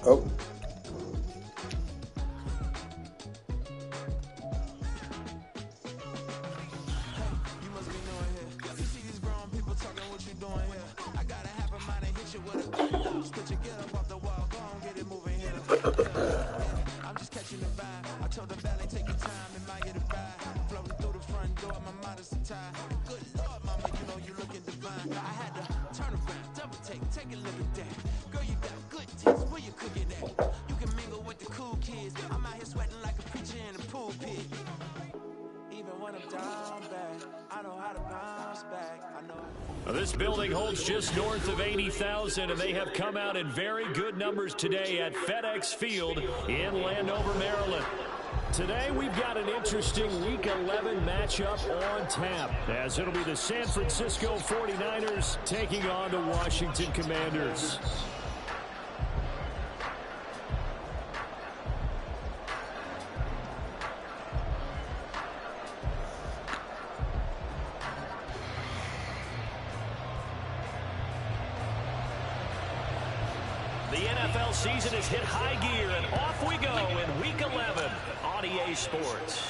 Oh. I'm just catching the vibe. I told the valet, take your time and mind the ride. Floating through the front door, my modest tie. Good Lord, mama, you know you looking divine. I had to turn around, double take a look at that. Girl, you got good taste, where you cooking at? You can mingle with the cool kids. I'm out here sweating like a preacher in a pool pit. Even when I'm down bad, I know how to bounce back. I know. This building holds just north of 80,000, and they have come out in very good numbers today at FedEx Field in Landover, Maryland. Today we've got an interesting Week 11 matchup on tap, as it'll be the San Francisco 49ers taking on the Washington Commanders. The NFL season has hit high gear, and off we go in Week 11 on EA Sports.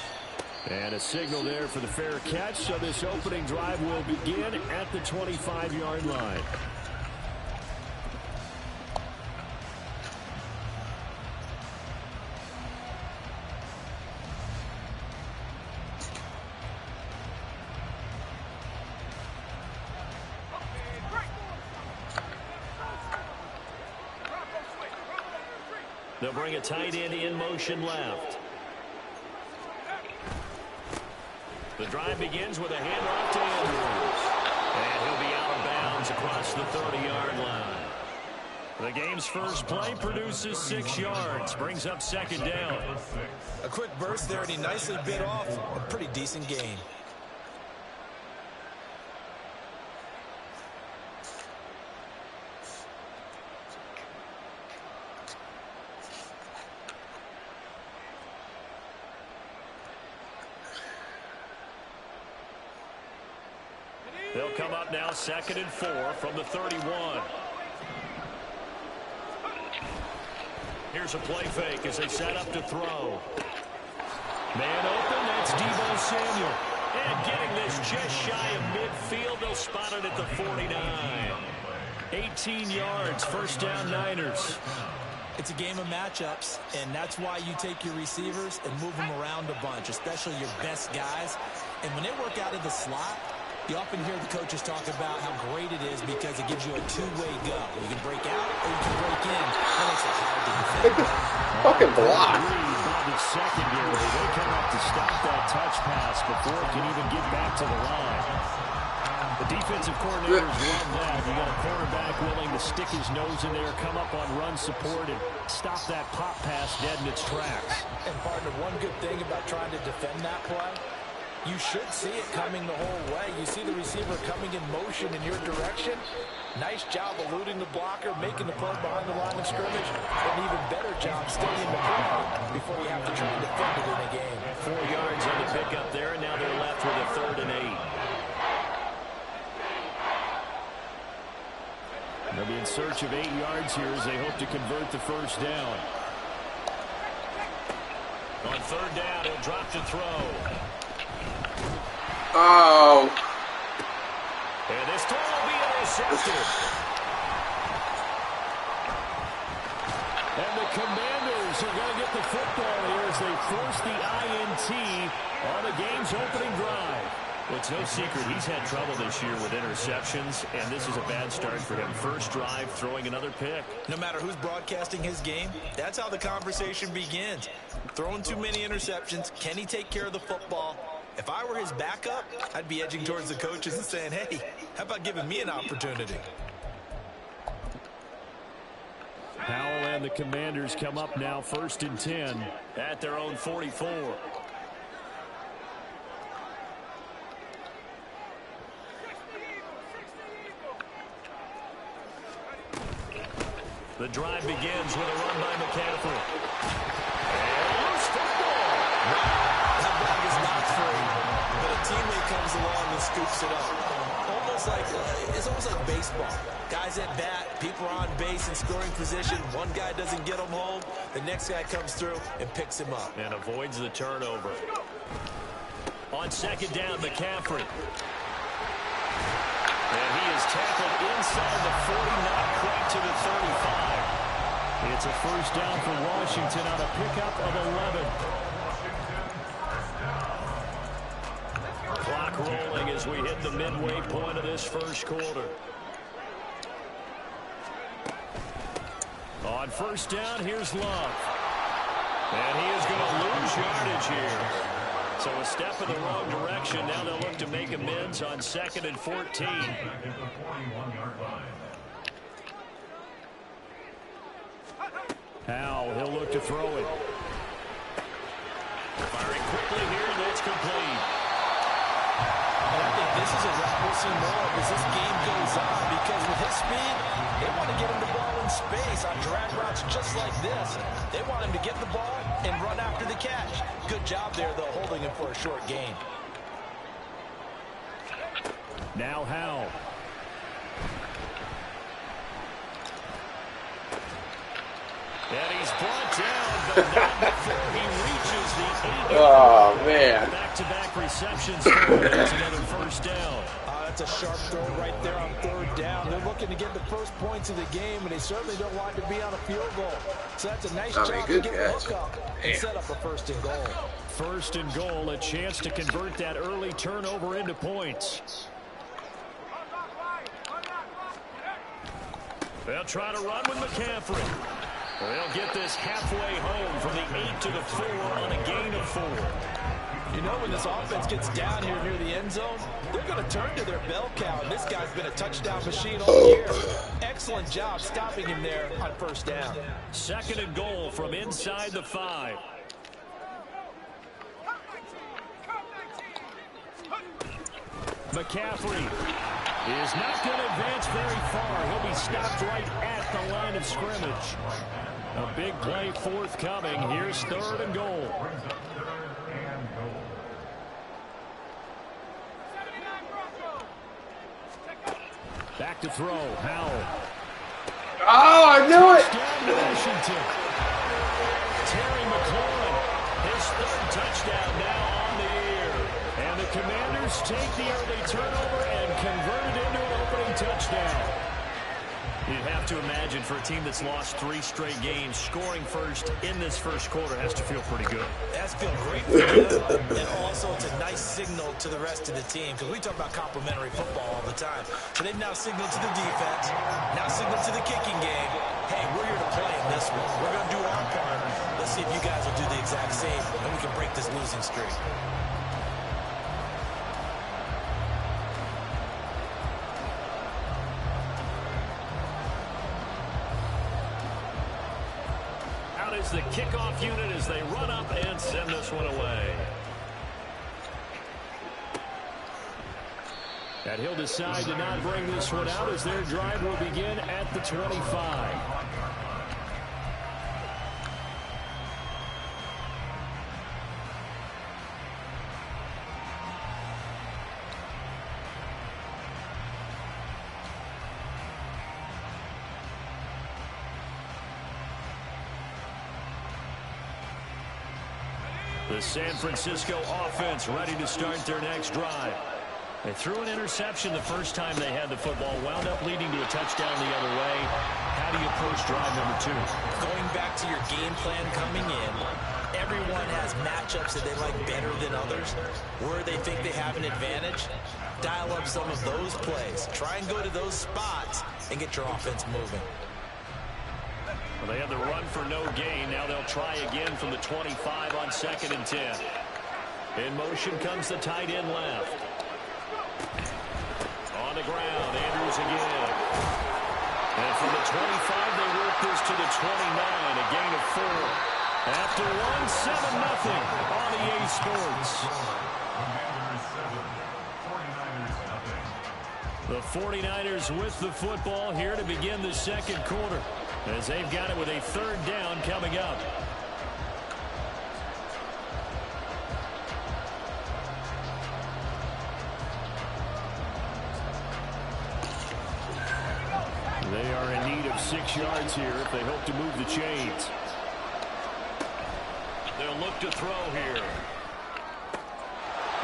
And a signal there for the fair catch, so this opening drive will begin at the 25-yard line. They'll bring a tight end in motion left. The drive begins with a handoff to Andrews. And he'll be out of bounds across the 30-yard line. The game's first play produces 6 yards, brings up second down. A quick burst there, and he nicely bit off a pretty decent gain. They'll come up now 2nd and 4 from the 31. Here's a play fake as they set up to throw. Man open, that's Deebo Samuel. And getting this just shy of midfield, they'll spot it at the 49. 18 yards, first down Niners. It's a game of matchups, and that's why you take your receivers and move them around a bunch, especially your best guys. And when they work out of the slot, you often hear the coaches talk about how great it is because it gives you a two-way go. You can break out or you can break in. That makes it hard to defend. Fucking block. The secondary, they come up to stop that touch pass before it can even get back to the line. The defensive coordinators love that. You got a quarterback willing to stick his nose in there, come up on run support, and stop that pop pass dead in its tracks. And partner, one good thing about trying to defend that play, you should see it coming the whole way. You see the receiver coming in motion in your direction. Nice job eluding the blocker, making the play behind the line of scrimmage. An even better job studying the play before you have to try and defend it in a game. 4 yards on the pickup there, and now they're left with a 3rd and 8. They'll be in search of 8 yards here as they hope to convert the first down. On 3rd down, he'll drop to throw. Oh. And this throw will be intercepted. And the Commanders are going to get the football here as they force the INT on the game's opening drive. Well, it's no secret he's had trouble this year with interceptions, and this is a bad start for him. First drive, throwing another pick. No matter who's broadcasting his game, that's how the conversation begins. Throwing too many interceptions, can he take care of the football? If I were his backup, I'd be edging towards the coaches and saying, hey, how about giving me an opportunity? Powell and the Commanders come up now 1st and 10 at their own 44. The drive begins with a run by McCaffrey. And loose football. That ball is not free, but a teammate comes along and scoops it up. Almost almost like baseball. Guys at bat, people are on base in scoring position. One guy doesn't get him home. The next guy comes through and picks him up. And avoids the turnover. On second down, McCaffrey. And he is tackled inside the 40, not quite to the 35. It's a first down for Washington on a pickup of 11. Clock rolling as we hit the midway point of this first quarter. On first down, here's Love. And he is going to lose yardage here. So a step in the wrong direction. Now they'll look to make amends on 2nd and 14. Howell, he'll look to throw it. Firing quickly here, and it's complete. And I think this is a route we'll see more of as this game goes on, because with his speed, they want to get him the ball in space on drag routes just like this. They want him to get the ball and run after the catch. Good job there, though, holding him for a short gain. Now Howell. And he's brought down, but not before he reaches the 8. Oh, man. Back-to-back receptions. That's another first down. That's a sharp throw right there on third down. They're looking to get the first points of the game, and they certainly don't want to be on a field goal. So that's a nice job to get the hook up and set up a first and goal. First and goal, a chance to convert that early turnover into points. They'll try to run with McCaffrey. They'll get this halfway home from the 8 to the 4 on a gain of 4. You know, when this offense gets down here near the end zone, they're going to turn to their bell cow. This guy's been a touchdown machine all year. Excellent job stopping him there on first down. 2nd and goal from inside the 5. McCaffrey is not going to advance very far. He'll be stopped right at the line of scrimmage. A big play forthcoming. Here's 3rd and goal. Back to throw. Howell. Oh, I knew it. Washington. Terry McLaurin. His 3rd touchdown now on the year. And the Commanders take the early turnover and convert it into an opening touchdown. You'd have to imagine for a team that's lost 3 straight games, scoring first in this first quarter has to feel pretty good. That's feel great for them. And also it's a nice signal to the rest of the team, because we talk about complimentary football all the time. So they've now signaled to the defense, now signaled to the kicking game, hey, we're here to play in this one. We're going to do our part. Let's see if you guys will do the exact same, and we can break this losing streak. Is the kickoff unit as they run up and send this one away. And he'll decide to not bring this one out as their drive will begin at the 25. The San Francisco offense ready to start their next drive. They threw an interception the first time they had the football, wound up leading to a touchdown the other way. How do you approach drive number 2? Going back to your game plan coming in, everyone has matchups that they like better than others. Where they think they have an advantage, dial up some of those plays. Try and go to those spots and get your offense moving. Well, they had the run for no gain. Now they'll try again from the 25 on 2nd and 10. In motion comes the tight end left. On the ground, Andrews again. And from the 25, they work this to the 29, a gain of 4. After one, 7-0 on EA Sports. The 49ers with the football here to begin the second quarter, as they've got it with a 3rd down coming up. They are in need of 6 yards here if they hope to move the chains. They'll look to throw here.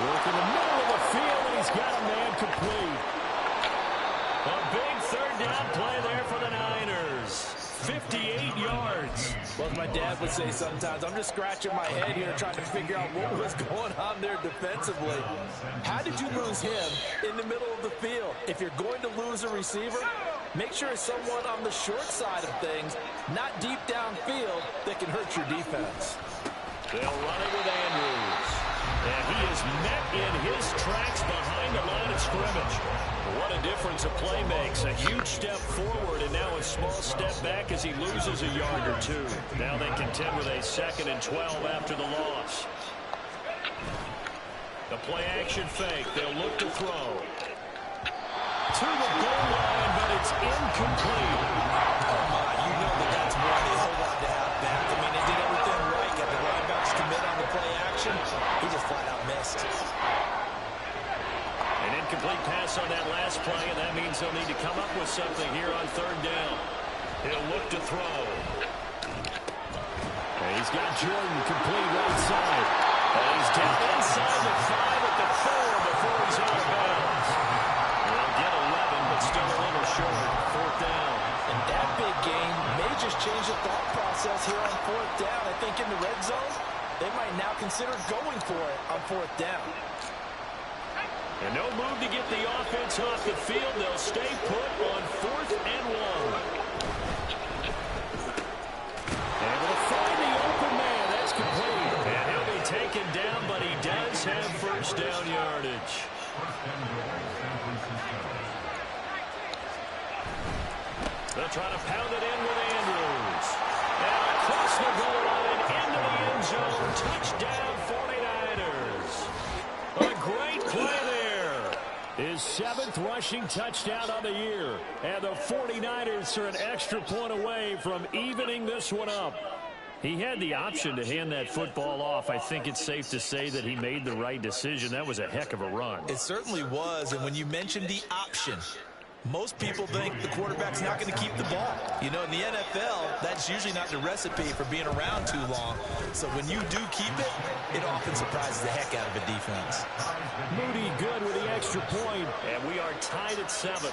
Work in the middle of the field, and he's got a man complete. A big third down play there for the Niners. 58 yards. Well, as my dad would say sometimes, I'm just scratching my head here trying to figure out what was going on there defensively. How did you lose him in the middle of the field? If you're going to lose a receiver, make sure it's someone on the short side of things, not deep downfield, that can hurt your defense. They'll run it with Andrews. And he is met in his tracks behind the line of scrimmage. What a difference a play makes. A huge step forward and now a small step back as he loses a yard or two. Now they contend with a 2nd and 12 after the loss. The play action fake. They'll look to throw. To the goal line, but it's incomplete. You know that's why they hold on to halfback. I mean, they did everything right. Got the linebackers commit on the play action. He just flat out missed. An incomplete pass on that last play, and that means they'll need to come up with something here on 3rd down. He'll look to throw. And he's got Jordan complete right side. And he's down inside the 5 at the 4 before he's out of bounds. They'll get 11, but still a little short. 4th down. And that big game may just change the thought process here on 4th down. I think in the red zone, they might now consider going for it on 4th down. And no move to get the offense off the field. They'll stay put on 4th and 1. Able to find the open man. That's complete. And he'll be taken down, but he does have 1st down yardage. They'll try to pound it in with Andrews. And across the goal line into the end zone. Touchdown 49ers. A great play there. His 7th rushing touchdown of the year. And the 49ers are an extra point away from evening this one up. He had the option to hand that football off. I think it's safe to say that he made the right decision. That was a heck of a run. It certainly was. And when you mentioned the option, most people think the quarterback's not going to keep the ball. You know, in the NFL, that's usually not the recipe for being around too long. So when you do keep it, it often surprises the heck out of a defense. Moody good with the extra point, and we are tied at 7.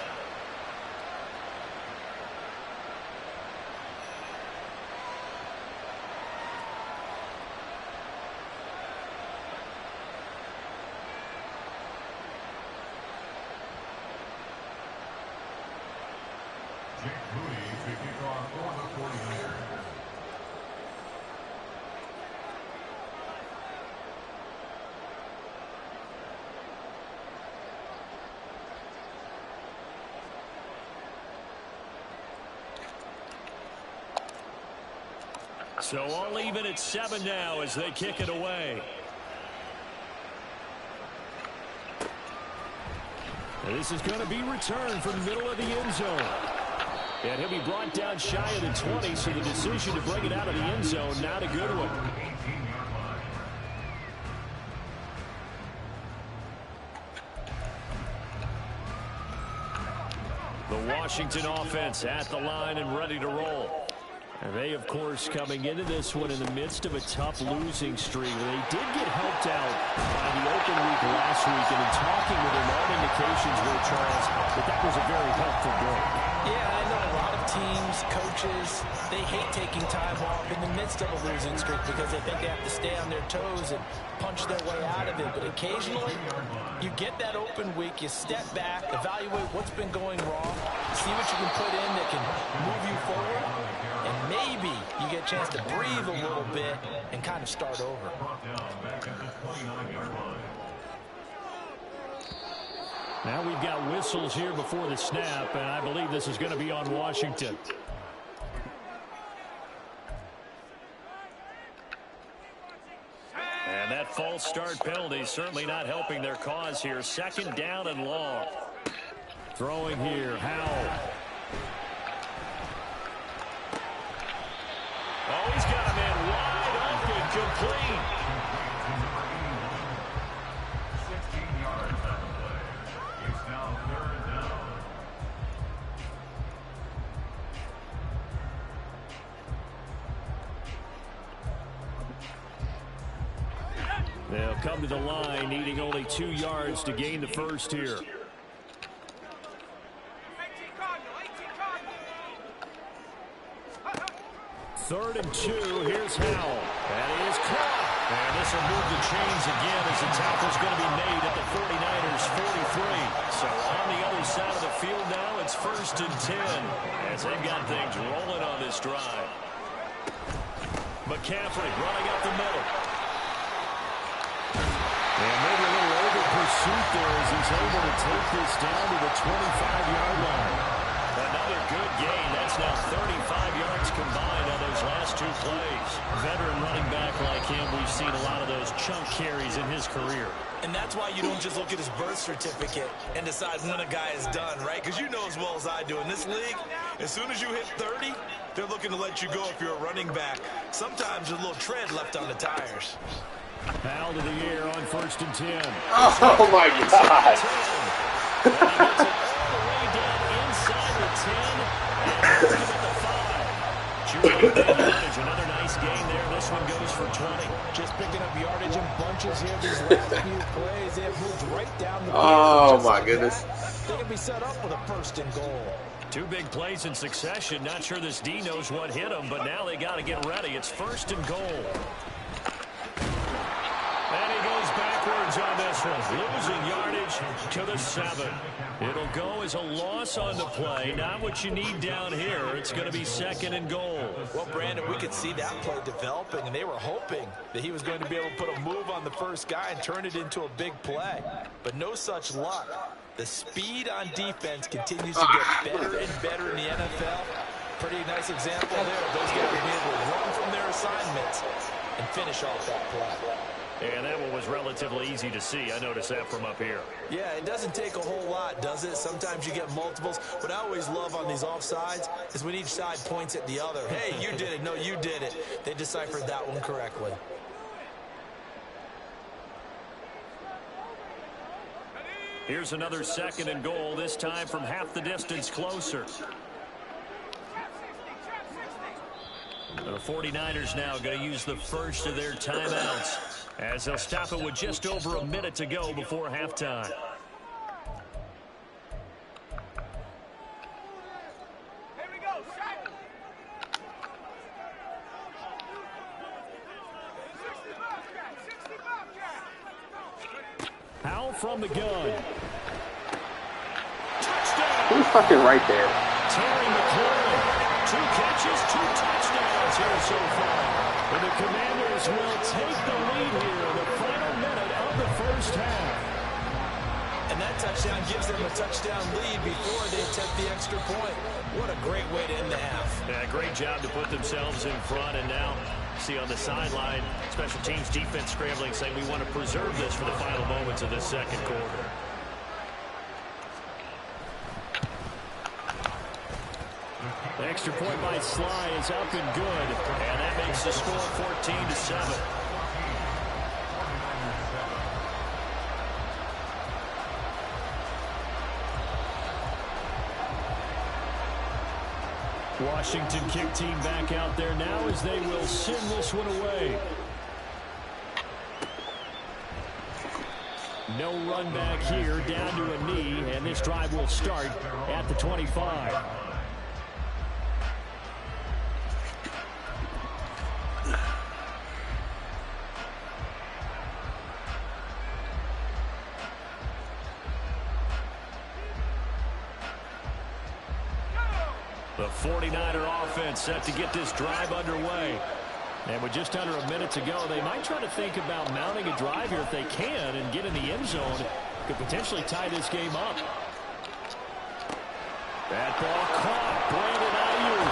So all even at 7 now as they kick it away. And this is going to be returned from the middle of the end zone. And he'll be brought down shy of the 20, so the decision to bring it out of the end zone, not a good one. The Washington offense at the line and ready to roll. And they, of course, coming into this one in the midst of a tough losing streak. They did get helped out by the open week last week, and in talking with him, all indications were, Charles, that was a very helpful break. Yeah, I know a lot of teams, coaches, they hate taking time off in the midst of a losing streak because they think they have to stay on their toes and punch their way out of it. But occasionally, you get that open week, you step back, evaluate what's been going wrong, see what you can put in that can move you forward, and maybe you get a chance to breathe a little bit and kind of start over. Now we've got whistles here before the snap, and I believe this is going to be on Washington. And that false start penalty certainly not helping their cause here. 2nd down and long. Throwing here, Howell. Oh, he's got a man wide open, complete. They'll come to the line, needing only 2 yards to gain the first here. Third and 2, here's Howell. And he is caught. And this will move the chains again as the tackle's going to be made at the 49ers' 43. So on the other side of the field now, it's 1st and 10 as they've got things rolling on this drive. McCaffrey running up the middle. And maybe a little over pursuit there as he's able to take this down to the 25-yard line. Another good gain. That's now 35 yards combined on those last 2 plays. Veteran running back like him, we've seen a lot of those chunk carries in his career. And that's why you don't just look at his birth certificate and decide when a guy is done, right? Because you know as well as I do, in this league, as soon as you hit 30, they're looking to let you go if you're a running back. Sometimes there's a little tread left on the tires. Foul to the air on 1st and 10. Oh, my God. And he gets it all the way down inside the 10 and at the 5. Chewing up yardage, another nice gain there. This one goes for 20. Just picking up yardage in bunches here these last few plays. They have moved right down the field. Oh, my goodness. They can be set up with a 1st and goal. 2 big plays in succession. Not sure this D knows what hit him, but now they got to get ready. It's 1st and goal. And he goes backwards on this one, losing yardage to the 7. It'll go as a loss on the play. Not what you need down here. It's going to be 2nd and goal. Well, Brandon, we could see that play developing, and they were hoping that he was going to be able to put a move on the first guy and turn it into a big play. But no such luck. The speed on defense continues to get better and better in the NFL. Pretty nice example there of those guys being able to run from their assignments and finish off that play. And that one was relatively easy to see. I noticed that from up here. Yeah, it doesn't take a whole lot, does it? Sometimes you get multiples. What I always love on these offsides is when each side points at the other. Hey, you did it. No, you did it. They deciphered that one correctly. Here's another 2nd and goal, this time from half the distance closer. The 49ers now going to use the first of their timeouts as they'll stop it with just over a minute to go before halftime. Here we go, Shaq. 60 Bobcat. Howell from the gun. Touchdown. Who's fucking right there? Terry McLaurin. 2 catches, 2 touchdowns here so far. And the Commanders will take the lead here in the final minute of the first half. And that touchdown gives them a touchdown lead before they attempt the extra point. What a great way to end the half. Yeah, great job to put themselves in front. And now, see on the sideline, special teams defense scrambling, saying we want to preserve this for the final moments of this 2nd quarter. The extra point by Sly is up and good, and that makes the score 14-7. Washington kick team back out there now as they will send this one away. No run back here, down to a knee, and this drive will start at the 25. The 49er offense set to get this drive underway. And with just under a minute to go, they might try to think about mounting a drive here if they can and get in the end zone. Could potentially tie this game up. That ball caught. Brandon Ayuk.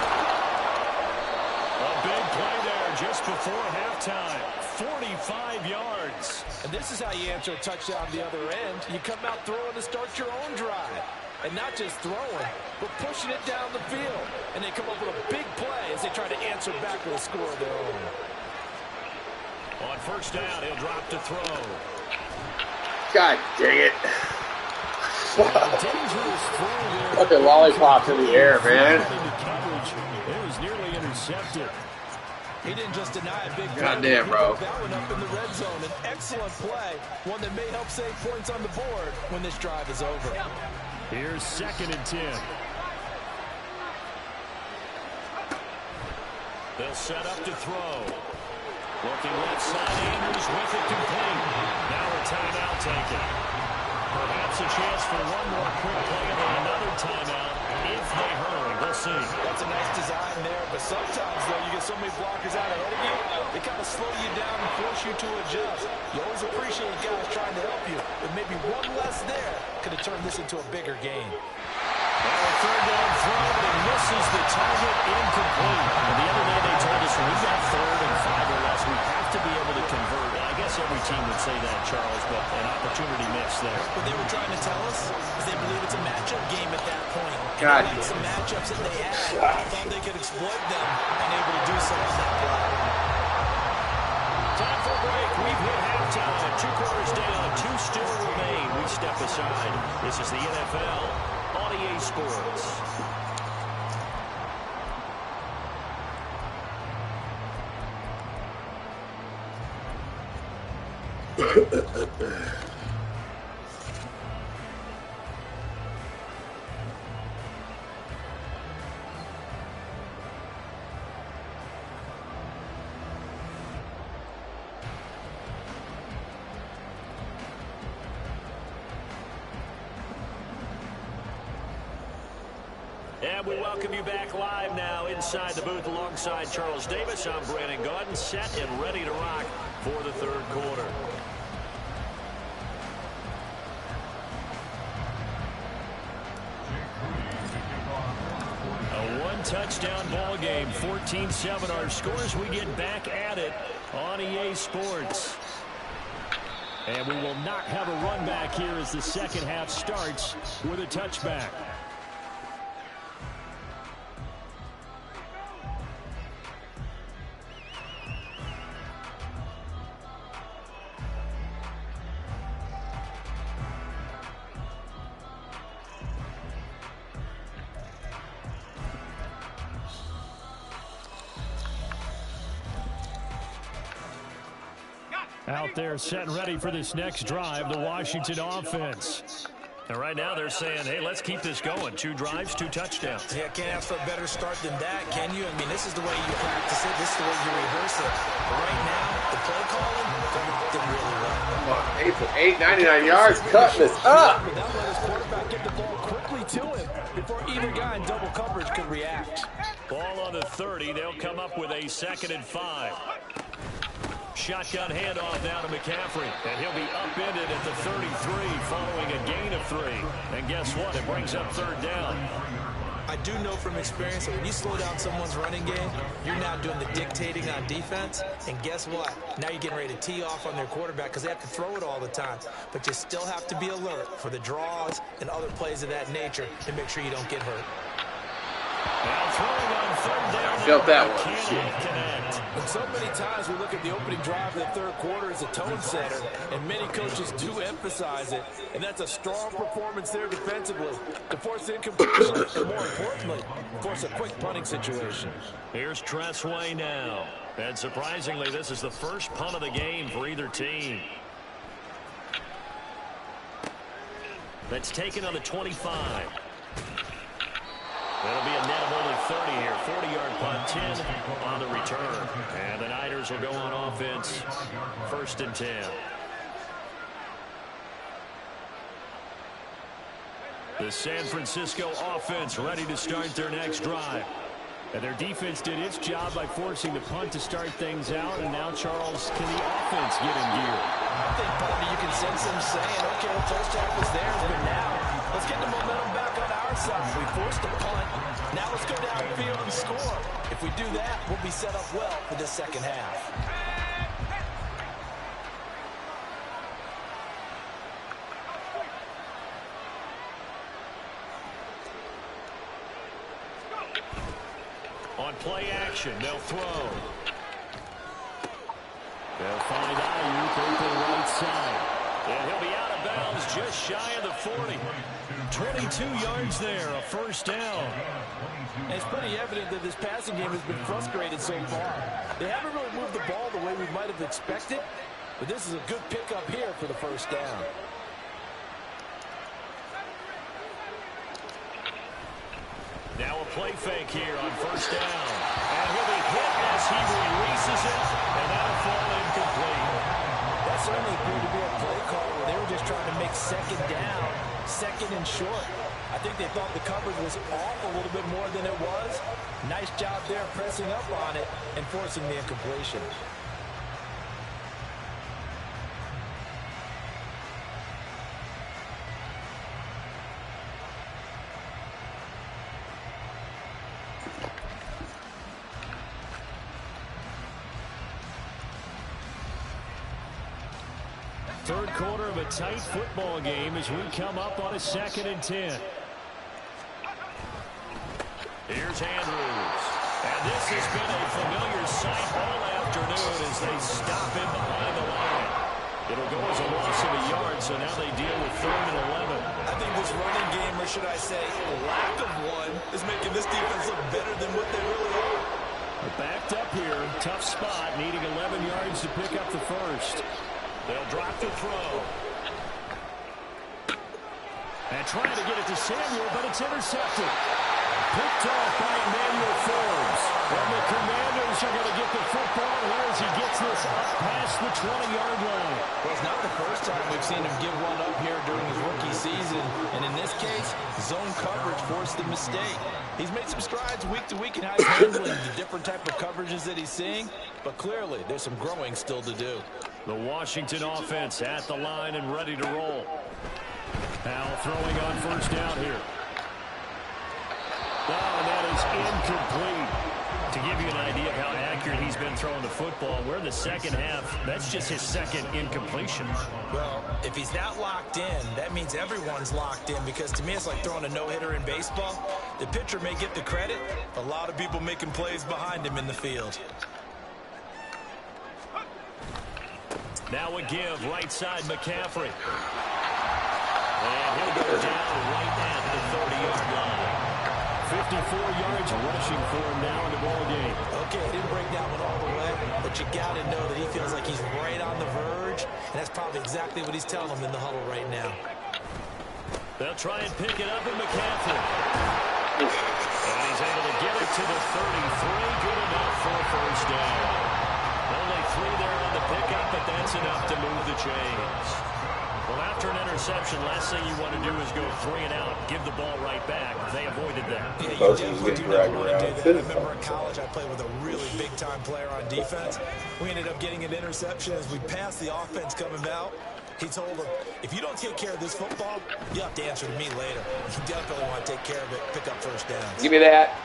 A big play there just before halftime. 45 yards. And this is how you answer a touchdown the other end. You come out throwing to start your own drive. And not just throwing, but pushing it down the field. And they come up with a big play as they try to answer back with a score of their own. On first down, he'll drop to throw. God dang it. Dangerous throw there. Fucking lollipops in the air, man. Into coverage. It was nearly intercepted. He didn't just deny a big play. Goddamn, bro. That one up in the red zone. An excellent play. One that may help save points on the board when this drive is over. Here's 2nd and 10. They'll set up to throw. Looking left side, Andrews with it complete. Now a timeout taken. Perhaps a chance for one more quick play and then another timeout if they hurry. We'll see. That's a nice design there, but sometimes, though, you get so many blockers out ahead of you, they kind of slow you down and force you to adjust. You always appreciate guys trying to help you, but maybe one less there could have turned this into a bigger game. And a 3rd down throw, but he misses the target, incomplete. And the other day they told us when we got 3rd and 5 or less, we have to be able to convert. I guess every team would say that, Charles, but an opportunity missed there. What they were trying to tell us is they believe it's a matchup game at that point. God. And some matchups that they had, thought they could exploit them and able to do so on that play. Time for a break. We've hit halftime. 2 quarters down, 2 still remain. We step aside. This is the NFL on EA Sports. And we welcome you back live now inside the booth alongside Charles Davis. I'm Brandon Gaudin, set and ready to rock for the 3rd quarter. A 1-touchdown ball game, 14-7 our scores. We get back at it on EA Sports. And we will not have a run back here as the 2nd half starts with a touchback. Out there set and ready for this next drive, the Washington offense. And right now they're saying, hey, let's keep this going. 2 drives, 2 touchdowns. Yeah, can't ask for a better start than that, can you? I mean, this is the way you practice it. This is the way you rehearse it. But right now, the play calling did really well. Come on, 8 for 8, 99 yards, cutting this up. But that let his quarterback get the ball quickly to him before either guy in double coverage could react. Ball on the 30. They'll come up with a 2nd and 5. Shotgun handoff now to McCaffrey, and he'll be upended at the 33 following a gain of 3. And guess what? It brings up 3rd down. I do know from experience that when you slow down someone's running game, you're now doing the dictating on defense. And guess what? Now you're getting ready to tee off on their quarterback because they have to throw it all the time. But you still have to be alert for the draws and other plays of that nature to make sure you don't get hurt. Now throwing on 3rd down. Felt that one. Connect. And so many times we look at the opening drive of the 3rd quarter as a tone setter, and many coaches do emphasize it. And that's a strong performance there defensively to force incompletion and, more importantly, force a quick punting situation. Here's Tressway now. And surprisingly, this is the first punt of the game for either team. That's taken on the 25. That'll be a net of only 30 here. 40-yard punt, 10 on the return. And the Niners will go on offense, 1st and 10. The San Francisco offense ready to start their next drive. And their defense did its job by forcing the punt to start things out. And now, Charles, can the offense get in gear? I think probably you can sense them saying, okay, the first half was theirs, but now let's get the momentum back on our side. We forced a punt. Now let's go downfield and score. If we do that, we'll be set up well for the 2nd half. On play action, they'll throw. They'll find Ayuk open right side. And he'll be out of of bounds just shy of the 40. 22 yards there, a first down. And it's pretty evident that this passing game has been frustrated so far. They haven't really moved the ball the way we might have expected, but this is a good pickup here for the first down. Now a play fake here on first down. And he'll be hit as he releases it, and that'll fall incomplete. That certainly appeared to be a play call where they were just trying to make second down, second and short. I think they thought the coverage was off a little bit more than it was. Nice job there pressing up on it and forcing the incompletion. Third quarter of a tight football game as we come up on a 2nd and 10. Here's Andrews. And this has been a familiar sight all afternoon as they stop him behind the line. It'll go as a loss of a yard, so now they deal with 3rd and 11. I think this running game, or should I say lack of one, is making this defense look better than what they really are. They're backed up here. Tough spot, needing 11 yards to pick up the first. They'll drop the throw. And trying to get it to Samuel, but it's intercepted. Picked off by Emmanuel Forbes. And the Commanders are going to get the football here as he gets this up past the 20-yard line. Well, it's not the first time we've seen him give one up here during his rookie season. And in this case, zone coverage forced the mistake. He's made some strides week to week in how he's handling the different type of coverages that he's seeing. But clearly, there's some growing still to do. The Washington offense at the line and ready to roll. Powell throwing on first down here. Oh, and that is incomplete. To give you an idea of how accurate he's been throwing the football, we're in the second half. That's just his second incompletion. Well, if he's not locked in, that means everyone's locked in, because to me it's like throwing a no-hitter in baseball. The pitcher may get the credit, a lot of people making plays behind him in the field. Now a give, right side McCaffrey. And he'll go down right at the 30-yard line. 54 yards rushing for him now in the ball game. Okay, didn't break that one all the way, but you got to know that he feels like he's right on the verge, and that's probably exactly what he's telling them in the huddle right now. They'll try and pick it up in McCaffrey. And he's able to get it to the 33. Good enough for a first down. Only 3 there on the pickup, but that's enough to move the chains. Well, after an interception, last thing you want to do is go 3 and out, give the ball right back. They avoided that. Yeah, you definitely do not want to do that. I remember in college I played with a really big-time player on defense. We ended up getting an interception as we passed the offense coming out. He told him, if you don't take care of this football, you have to answer to me later. You definitely want to take care of it, pick up first downs. Give me that.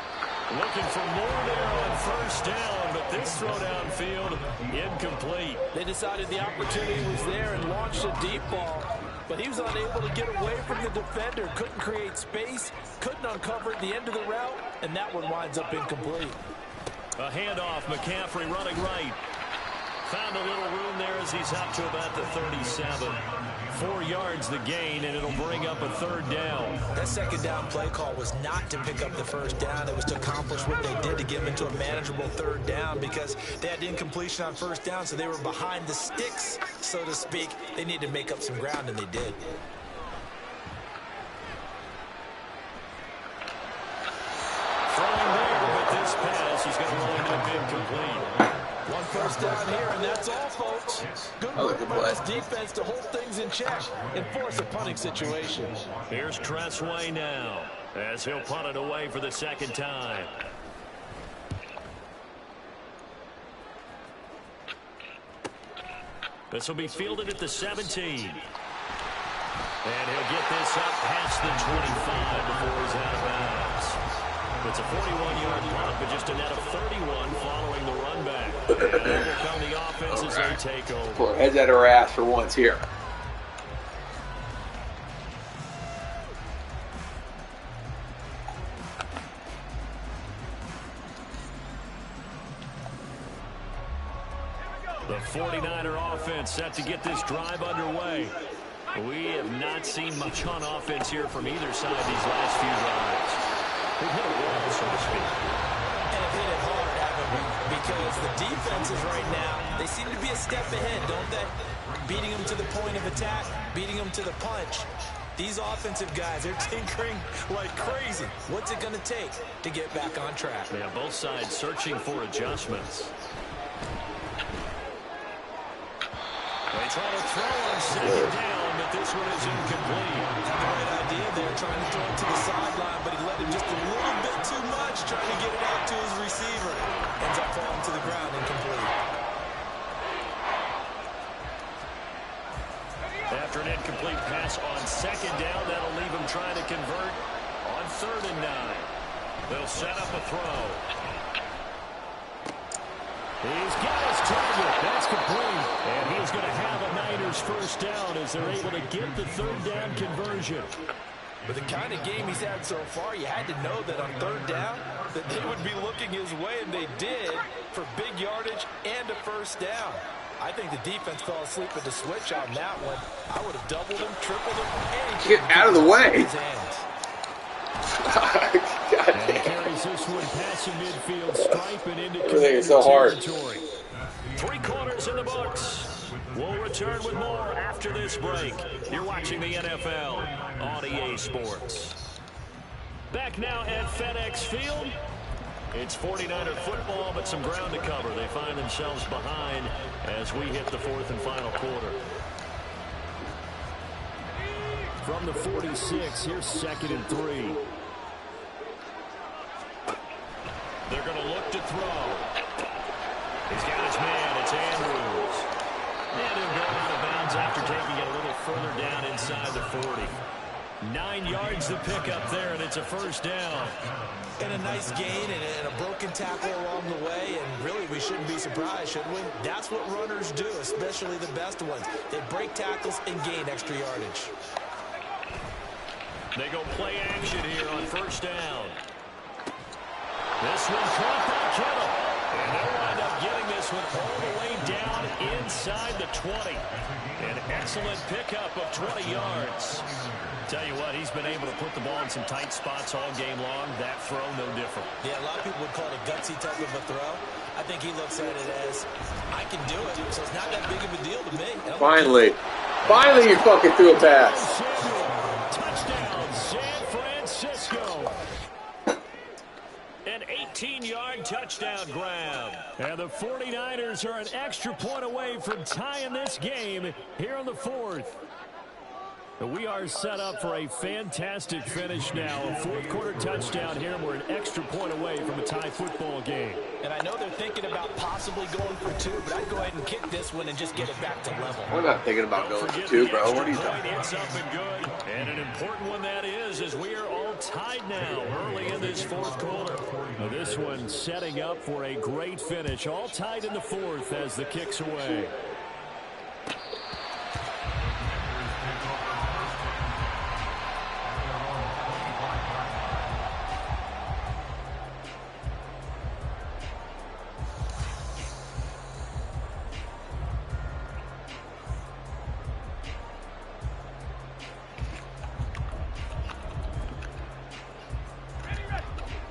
Looking for more there on first down, but this throw downfield, incomplete. They decided the opportunity was there and launched a deep ball, but he was unable to get away from the defender, couldn't create space, couldn't uncover at the end of the route, and that one winds up incomplete. A handoff, McCaffrey running right. Found a little room there as he's up to about the 37. 4 yards the gain, and it'll bring up a 3rd down. That second down play call was not to pick up the first down. It was to accomplish what they did, to get them into a manageable 3rd down, because they had incompletion on first down, so they were behind the sticks, so to speak. They needed to make up some ground, and they did. Throwing there, but this pass is going to wind up incomplete. One first down here, and that's all, folks. Good work by this defense to hold things in check and force a punting situation. Here's Cressway now, as he'll punt it away for the 2nd time. This will be fielded at the 17. And he'll get this up past the 25 before he's out of bounds. It's a 41-yard punt, but just a net of 31 following the run back. And that will come the offense as they take over. Pull our heads out of our ass for once here. The 49er offense set to get this drive underway. We have not seen much on offense here from either side these last few drives. They've hit a wall, so to speak. And have hit it hard, haven't we? Because the defenses right now, they seem to be a step ahead, don't they? Beating them to the point of attack, beating them to the punch. These offensive guys, they're tinkering like crazy. What's it going to take to get back on track? Yeah, both sides searching for adjustments. They try to throw on second down, but this one is incomplete. Had the right idea there, trying to throw it to the sideline, but he let him just a little bit too much, trying to get it out to his receiver. Ends up falling to the ground, incomplete. After an incomplete pass on second down, that'll leave him trying to convert on 3rd and 9. They'll set up a throw. He's got his target. That's complete. And he's going to have a Niners first down as they're able to get the 3rd down conversion. With the kind of game he's had so far, you had to know that on 3rd down that they would be looking his way, and they did, for big yardage and a first down. I think the defense fell asleep at the switch on that one. I would have doubled him, tripled him, anything. Get out of the way. God and he carries this one passing midfield stripe and into everything is so hard. Territory. 3 quarters in the books. We'll return with more after this break. You're watching the NFL on EA Sports. Back now at FedEx Field. It's 49er football, but some ground to cover. They find themselves behind as we hit the 4th and final quarter. From the 46, here's 2nd and 3. They're going to look to throw. He's got his man. It's Andrews. And he'll go out of bounds after taking it a little further down inside the 40. 9 yards to pick up there, and it's a first down. And a nice gain and a broken tackle along the way, and really we shouldn't be surprised, should we? That's what runners do, especially the best ones. They break tackles and gain extra yardage. They go play action here on first down. This one caught by Kittle. And they'll wind up getting this one all the way down inside the 20. An excellent pickup of 20 yards. Tell you what, he's been able to put the ball in some tight spots all game long. That throw, no different. Yeah, a lot of people would call it a gutsy type of a throw. I think he looks at it as, I can do it, so it's not that big of a deal to me. Finally. Finally you fucking threw a pass. Touchdown, San Francisco. An 18-yard touchdown grab. And the 49ers are an extra point away from tying this game here in the 4th. We are set up for a fantastic finish now. A 4th quarter touchdown here, and we're an extra point away from a tie football game. And I know they're thinking about possibly going for 2, but I'd go ahead and kick this one and just get it back to level. We're not thinking about going for 2, bro. What are you talking about? It's up and good. And an important one that is, as we are all tied now early in this 4th quarter. Now this one setting up for a great finish. All tied in the 4th as the kick's away.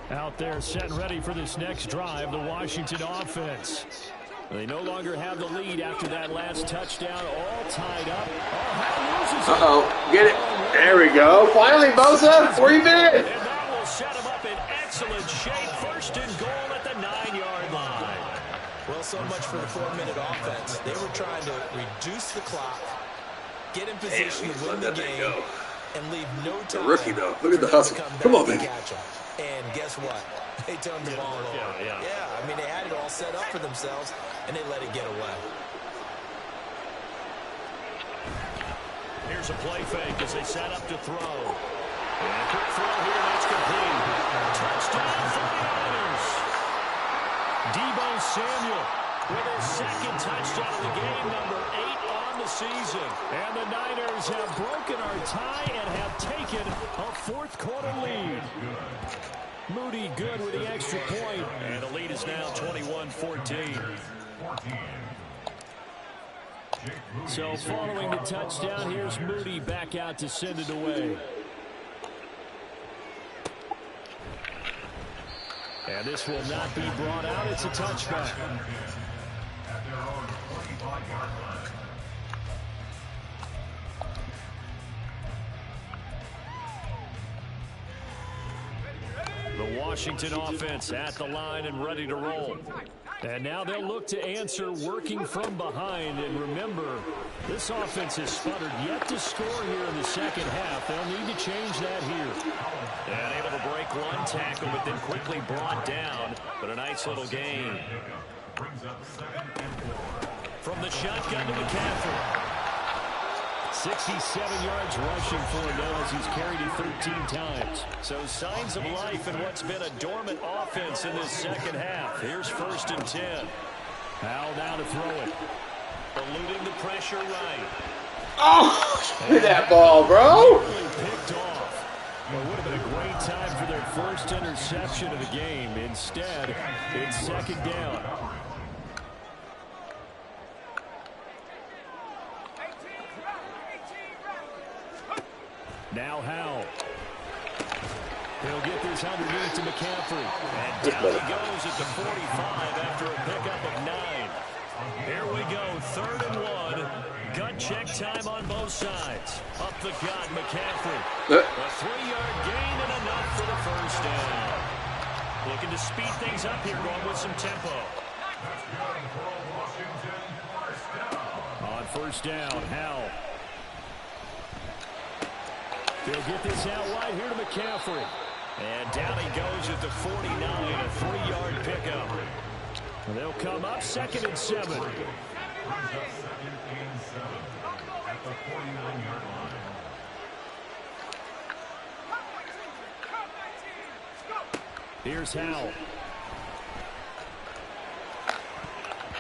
Out there set and ready for this next drive, the Washington offense. They no longer have the lead after that last touchdown, all tied up. Uh-oh, get it. There we go. Finally, Bosa, where you been? And that will set him up in excellent shape. 1st and goal at the 9-yard line. Well, so much for the 4-minute offense. They were trying to reduce the clock, get in position to win the game, and leave no time. The rookie, though. Look at the hustle. Come on, baby. And guess what? They turned the ball over. Yeah, I mean, they had it all set up for themselves, and they let it get away. Here's a play fake as they set up to throw. And a quick throw here, that's complete. Touchdown, 49ers. Deebo Samuel with his 2nd touchdown of the game, number 8 on the season. And the Niners have broken our tie and have taken a 4th quarter lead. Moody good with the extra point. And the lead is now 21-14. So following the touchdown, here's Moody back out to send it away. And this will not be brought out. It's a touchback. The Washington offense at the line and ready to roll. And now they'll look to answer working from behind. And remember, this offense has sputtered yet to score here in the second half. They'll need to change that here. And able to break one tackle, but then quickly brought down. But a nice little gain. From the shotgun to McCaffrey. 67 yards rushing for him now as he's carried it 13 times. So signs of life in what's been a dormant offense in this second half. Here's 1st and 10. Howell now to throw it. Eluding the pressure right. Oh, look at that ball, bro. Picked off. Well, it would have been a great time for their first interception of the game. Instead, it's 2nd down. Now Howell. He'll get this underneath to McCaffrey. And down he goes at the 45 after a pickup of 9. Here we go, 3rd and 1. Gut check time on both sides. Up the gut, McCaffrey. A 3-yard gain and enough for the 1st down. Looking to speed things up here, going with some tempo. On 1st down, Howell. They'll get this out wide here to McCaffrey. And down he goes at the 49, a 3-yard pickup. They'll come up 2nd and 7. Here's Howell.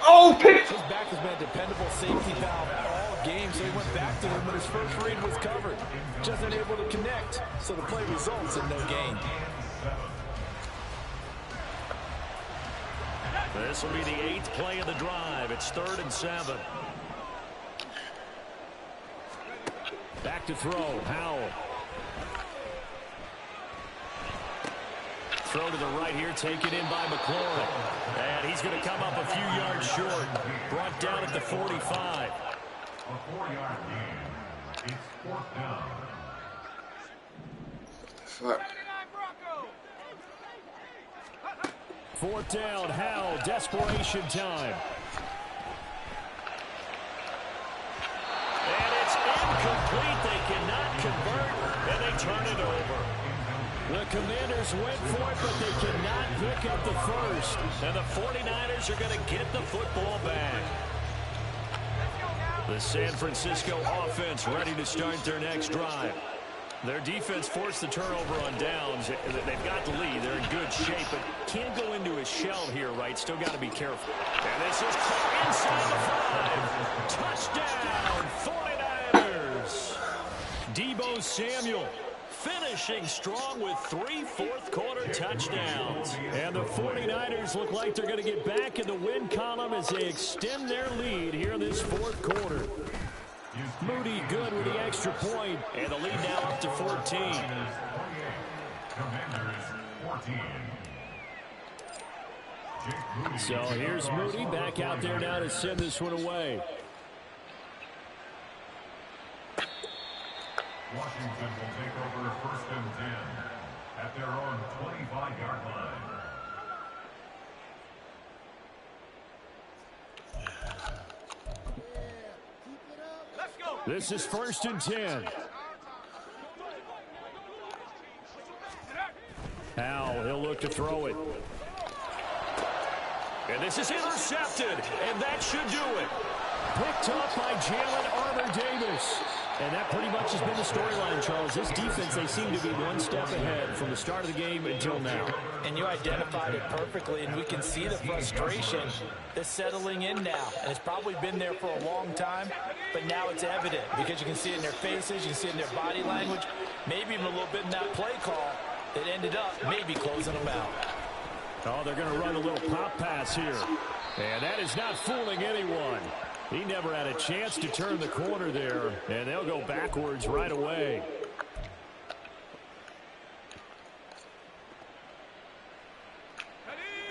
Oh, pick. His back has been a dependable safety valve all game, so he went back to him when his first read was covered. Just unable to connect, so the play results in no gain. This will be the 8th play of the drive. It's 3rd and 7. Back to throw, Howell. Throw to the right here, taken in by McLaurin. And he's going to come up a few yards short. Brought down at the 45. A 4-yard gain. It's 4th down. Fuck. 4th down, Howell, desperation time. And it's incomplete. They cannot convert, and they turn it over. The Commanders went for it, but they cannot pick up the first. And the 49ers are going to get the football back. The San Francisco offense ready to start their next drive. Their defense forced the turnover on downs. They've got the lead. They're in good shape, but can't go into a shell here, right? Still got to be careful. And this is caught inside the 5. Touchdown, 49ers. Deebo Samuel finishing strong with 3 fourth-quarter touchdowns. And the 49ers look like they're going to get back in the win column as they extend their lead here in this 4th quarter. Moody good with the extra point, and the lead now up to 14. So here's Moody back out there now to send this one away. Washington will take over 1st and 10 at their own 25-yard line. This is 1st and 10. Howell, he'll look to throw it. And this is intercepted, and that should do it. Picked up by Jalen Armour-Davis. And that pretty much has been the storyline, Charles. This defense, they seem to be one step ahead from the start of the game until now. And you identified it perfectly, and we can see the frustration that's settling in now. And it's probably been there for a long time, but now it's evident because you can see it in their faces, you can see it in their body language, maybe even a little bit in that play call that ended up maybe closing them out. Oh, they're going to run a little pop pass here. And that is not fooling anyone. He never had a chance to turn the corner there, and they'll go backwards right away.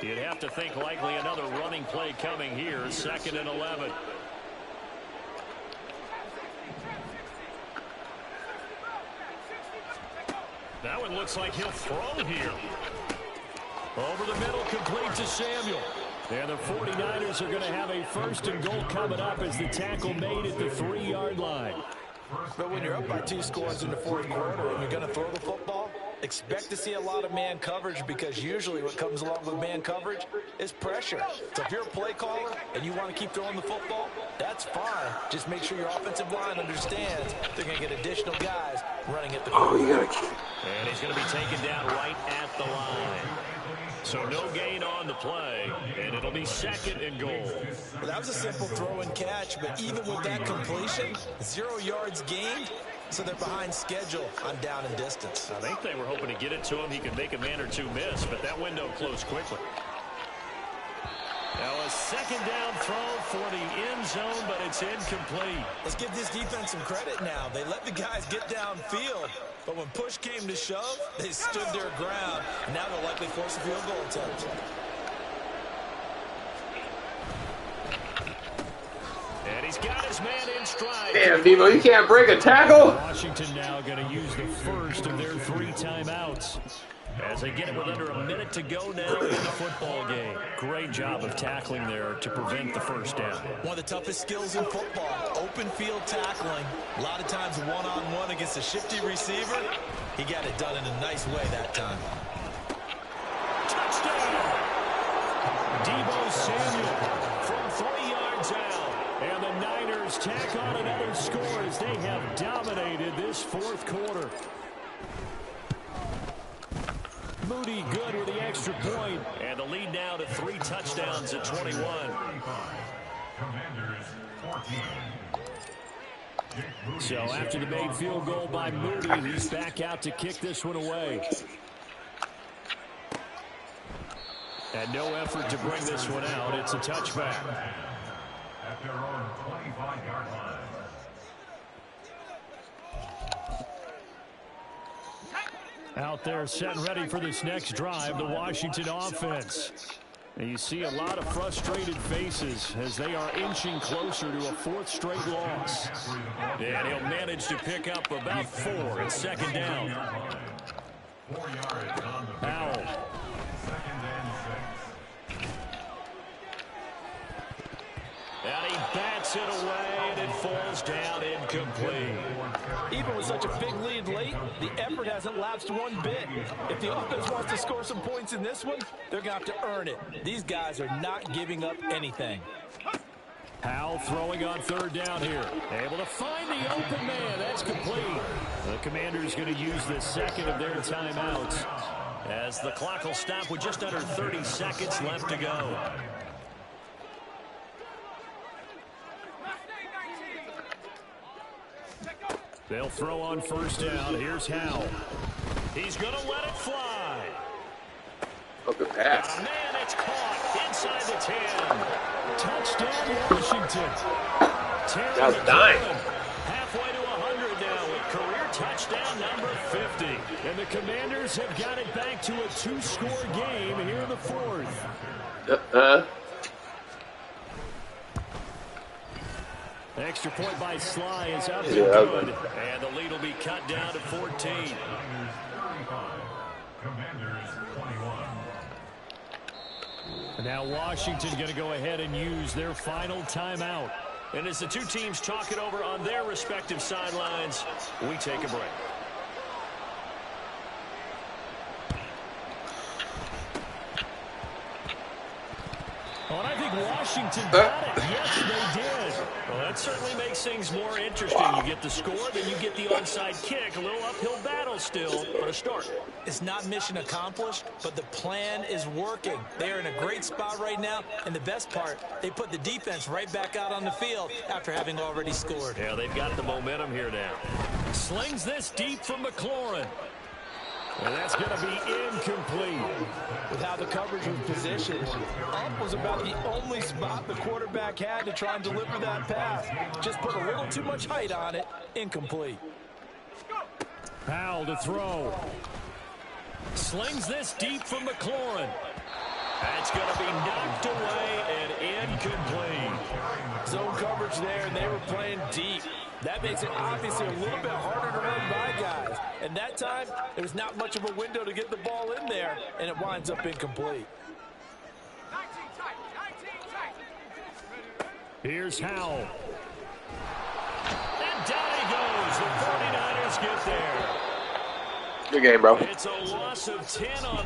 You'd have to think likely another running play coming here, 2nd and 11. That one looks like he'll throw here. Over the middle, complete to Samuel. And the 49ers are going to have a 1st and goal coming up as the tackle made at the 3-yard line. But when you're up by 2 scores in the 4th quarter and you're going to throw the football, expect to see a lot of man coverage, because usually what comes along with man coverage is pressure. So if you're a play caller and you want to keep throwing the football, that's fine. Just make sure your offensive line understands they're going to get additional guys running at the quarterback. And he's going to be taken down right at the line. So no gain on the play, and it'll be 2nd and goal. Well, that was a simple throw and catch, but even with that completion, 0 yards gained, so they're behind schedule on down and distance. I think they were hoping to get it to him. He could make a man or 2 miss, but that window closed quickly. Now a 2nd down throw for the end zone, but it's incomplete. Let's give this defense some credit now. They let the guys get downfield, but when push came to shove, they stood their ground. And now they'll likely force a field goal attempt. And he's got his man in stride. Damn, Debo, you can't break a tackle. Washington now going to use the 1st of their 3 timeouts as they get it with under a minute to go now in the football game. Great job of tackling there to prevent the 1st down. One of the toughest skills in football, open field tackling. A lot of times one-on-one against a shifty receiver. He got it done in a nice way that time. Touchdown! Deebo Samuel from 3 yards out. And the Niners tack on another score as they have dominated this 4th quarter. Moody good with the extra point. And the lead now to 3 touchdowns at 21. So after the made field goal by Moody, he's back out to kick this one away. And no effort to bring this one out. It's a touchback. At their own 25-yard line. Out there set and ready for this next drive, the Washington offense. And you see a lot of frustrated faces as they are inching closer to a 4th straight loss. And he'll manage to pick up about 4 at 2nd down. 4 yards on the Powell. 2nd and 6. And he bats it away, and it falls down incomplete. Even with such a big lead late, the effort hasn't lapsed one bit. If the offense wants to score some points in this one, they're going to have to earn it. These guys are not giving up anything. Powell throwing on 3rd down here. Able to find the open man. That's complete. The Commanders going to use the 2nd of their timeouts as the clock will stop with just under 30 seconds left to go. They'll throw on 1st down. Here's Howell. He's going to let it fly. Good pass. Man, it's caught inside the 10. Touchdown, Washington. That was 9. Halfway to 100 now with career touchdown number 50. And the Commanders have got it back to a 2-score game here in the 4th. Extra point by Sly is up and good. And the lead will be cut down to 14. Commanders 21. And now Washington going to go ahead and use their final timeout. And as the 2 teams talk it over on their respective sidelines, we take a break. Well, and I think Washington got it. Yes, they did. Well, that certainly makes things more interesting. You get the score, then you get the onside kick. A little uphill battle still, but a start. It's not mission accomplished, but the plan is working. They are in a great spot right now, and the best part, they put the defense right back out on the field after having already scored. Yeah, they've got the momentum here now. Slings this deep from McLaurin. And that's going to be incomplete. With how the coverage was positioned, up was about the only spot the quarterback had to try and deliver that pass. Just put a little too much height on it. Incomplete. Powell to throw. Slings this deep from McLaurin. That's going to be knocked away and incomplete. Zone coverage there, and they were playing deep. That makes it obviously a little bit harder to run by guys. And that time, there's not much of a window to get the ball in there, and it winds up incomplete. Here's Howell. And down he goes. The 49ers get there. Good game, bro. It's a loss of 10 on the